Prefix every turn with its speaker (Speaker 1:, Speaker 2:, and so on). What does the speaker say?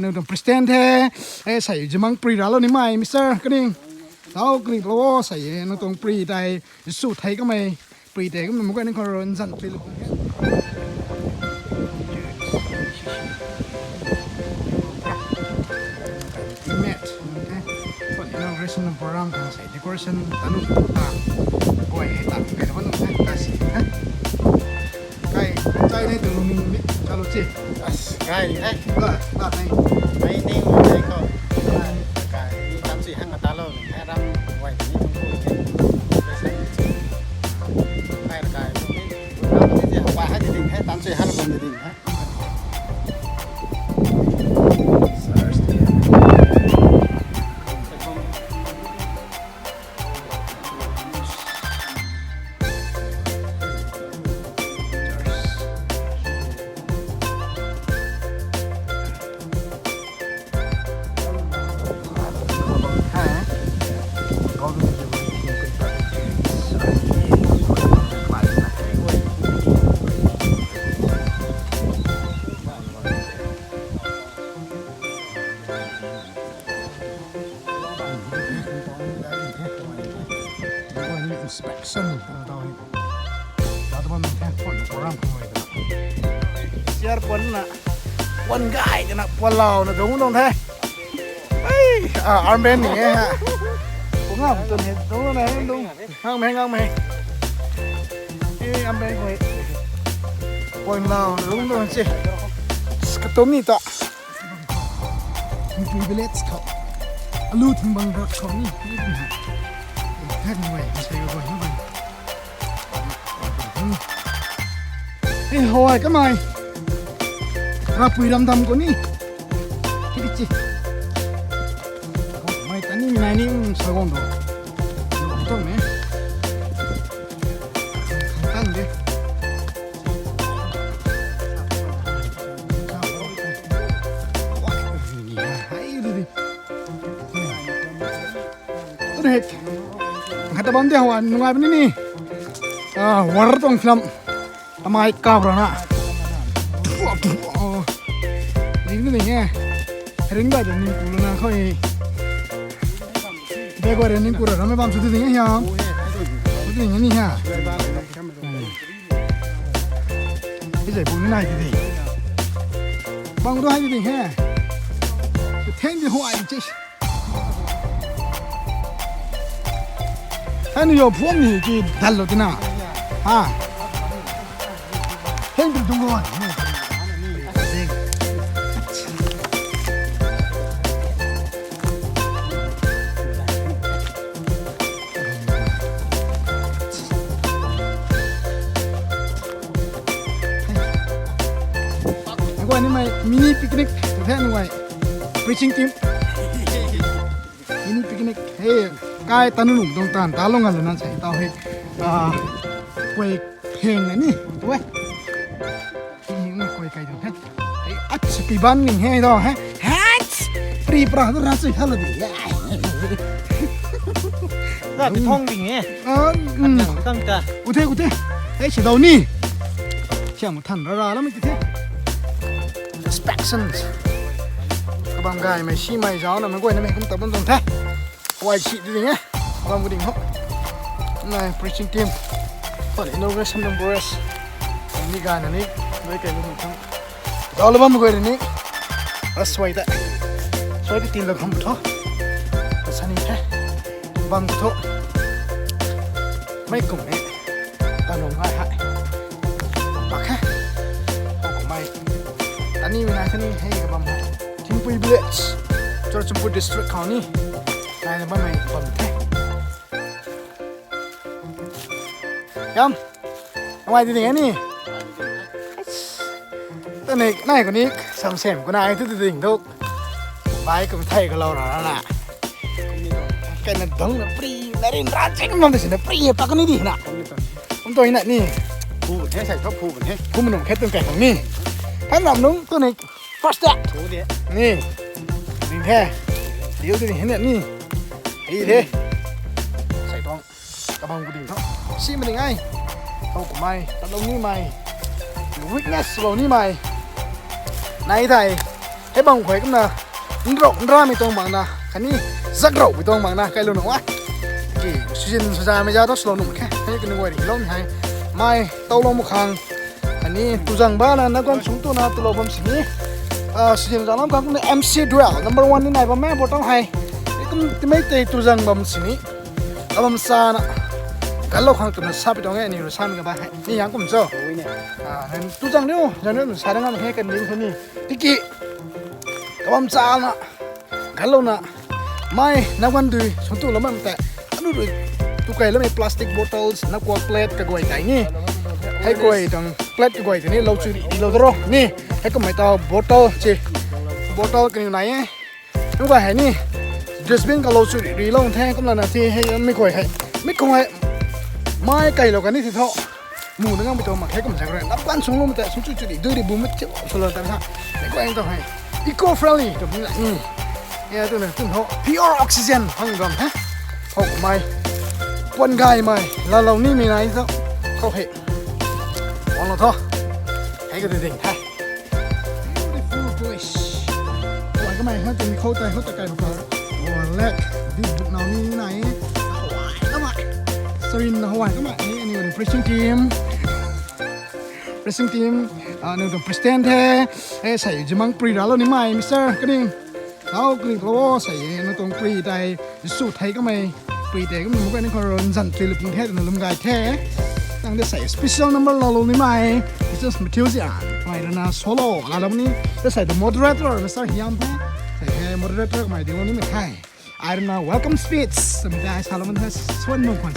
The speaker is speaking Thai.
Speaker 1: นึกถึง president แท้ใส่จะมังปรีแล้วนี่ไหมมิสเตอร์ก็นี่เรากรีดเราใส่นึกถึงปรีไทยสูตรไทยก็ไม่ปรีไทยก็มันก็นึกคนร้อนสั่นปรีลูกแมทคน inauguration program kanใส่ decoration ตันุต่างกล้วยตัดไก่ทอดนุ่มนะไก่ในตัวนึงนี่ชาลูจิ
Speaker 2: ไก่ไอ้
Speaker 1: ก็ตัดใน
Speaker 2: ไม่นิ่งไอ้ก็ไก่ตามสี่ห้างตาโลแค่รำไว้ที่นี่ไก่ไก่พวกนี้เราไม่ได้ว่าให้ดิ่งให้ตามสี่ห้างคนดิ่งฮะ
Speaker 1: inspection เราต้องมีแค่คนโบราณคนเลยนะเสียคนน่ะคนง่ายนะคนเราน่ะตรงนู้นแท้เฮ้ยอาร์เมนอย่างเงี้ยฮะผมว่าผมจนเห็นตรงนั้นไหนตรงห้างแมงอาร์เมนอาร์เมนคนเราตรงนู้นสิสกัดตัวนี้ต่อมีprivilege เขาลูถึงบางรักเขานี่แค่หน่วยไม่ใช่ก็บ่อยนะมันเฮ้ยหอยก็ไม่รับปุ๋ยดำๆกว่านี้คิดจิไม่แต่นี่มีนายนี่สกองตัวต้องไหมตั้งดิเด็กkata bantai hawan nungai begini nih warar tong film sama ika berana ini nih ya ring ba jadi puluh na kau ini bego ring pura ramai bam sudah nih ya sudah ini ya ini saya puluh na ini bang tu aja nih ya teng di hawan sih anh yêu phụ nữ thì thật là thế nào à hết được đúng rồi gọi này mày mini picnic thế này vậy preaching team mini picnic hey cái tanu nụm đông tàn tá lông ngần là nó sẽ tao hết quay hình này nè tuổi những quay cái được hết ắt bị ban mình hay đó hết pri pra nó ra sự thật là gì
Speaker 2: là bị thông gì nhỉ tăng cả
Speaker 1: u thế ấy chỉ đầu nè chỉ một thằng ra lắm cái thế inspections các bạn gái mày xí mày giáo là mày quay nó mày cũng tập bên thế quay chị đi nhé vâng một đỉnh hốc này preaching team phần inauguration numbers ini gan ini với cái lúc mình đó là một người này xoay cái tiền lực không thôi sao này thế vâng thôi mấy cùng ấy ta nồng ai hại bạc ha không của mày ta ni này thế này hay cái bầm Thingpui Baptist cho Thingpui district county này là bên mày bầm thế Yum. Ngoài thì thế này. Cái này của ní sầm sẻm của này thứ tình thôi. Bài cũng thầy của lâu rồi đó nè. Cái này đúng là free, nó đến ra chết mà thì nó free ta cái này đi nè. Chúng tôi này nè.
Speaker 2: Phu thế sai thóc phu thế.
Speaker 1: Phu mình khét tương cảnhของนี่ท่านlàm đúng tôi này first step. Nè. Mình thế. Điều thì hiệnนี่. Đi thế. Sai toang. Các bạn quyết định thôi. Xin mình ngay. Không của mày, tao đông như mày. Weakness lâu như mày. Này thầy, ให้บางข่อยก็นะเราร่าไม่ต้องบางนะคันนี้สักเราไม่ต้องบางนะใครรู้หนูวะกี่สิ่งสุดท้ายไม่ยากต้องสโลว์หนุ่มแค่ให้กันหน่วยดีล้มให้ไม่เต้าลงมุขังอันนี้ตุจังบ้านนะนักการสูงตัวนะตัวเราผมสิ่งนี้สิ่งจากนั้นก็คือ MC Duel number 1นี่ไหนผมแม่บอกต้องให้นี่ก็ไม่เตะตุจังผมสิ่งนี้แล้วผมซานะกันเราขังตัวนั้นซาไปตรงนี้นี่เราซาไม่กันไปนี่ยังก็ไม่เจอตุจังเนี่ยอย่างนี้เราซาได้งานให้กันดีแค่นี้ที่กี่กับผมซานะกันเรานะไม่นักวันดูสูงตัวเราไม่แต่อันนู้นตุกไก่แล้วมีพลาสติกบอทเทิลนักกวาดเพลทกับกวยไก่นี่ให้กวยตรงเพลทกับกวยตัวนี้เราซื้อเราตัวนี่ให้ก็ไม่ต่อบอทเทิลจีบอทเทิลกันอยู่ไหนนึกว่าให้นี่ดัสบินกับเราซื้อรีลงแทงก็แล้วนะที่ให้ไม่กวยให้ไม่คงให้ไม่ไก่เรากันนี่ที่เท่าหมูนั่งไปตัวมาให้ก็ไม่ใช่เลยนับกันสูงลงแต่สูงจุดๆดูดิบูมไม่เจ็บสุดเลยแต่ถ้าไม่กวยเองต้องให้eco friendly ตัวนี้แหละนี่เนี่ยตัวนึงตัวเขา pure oxygen ฟังกันฮะเขาไม่วันไก่ไม่แล้วเรานี่มีอะไรสักเขาให้วางเราท่อให้ก็ดิ่งๆให้วันก็ไม่ถ้าจะมีเข้าใจเขาจะไก่มาก่อนวันแรกดิบุกเรานี่ไหนฮาวายก็มาสรินฮาวายก็มานี่อันนี้เป็น pressing team หนึ่งตัว president แท้ใส่จะมังปรีแล้วนี่ไม่มิสเตอร์ก็ดิ่งเรากรีดเราใส่หนึ่งตัวปรีแต่สูตรไทยก็ไม่ปรีแต่ก็มีมุกเป็นคนรันจันทรีลุงแท้หนึ่งลำไก่แท้ตั้งแต่ใส่ special number เราลงนี่ไม่ just material ไม่แล้วนะ solo แล้วนี้จะใส่ the moderator มิสเตอร์ฮิยามแท้ใส่แค่ moderator ไม่เดี๋ยวนี้ไม่ใช่ I don't know welcome speech สมัยได้ชาลมันแท้ส่วนมงคล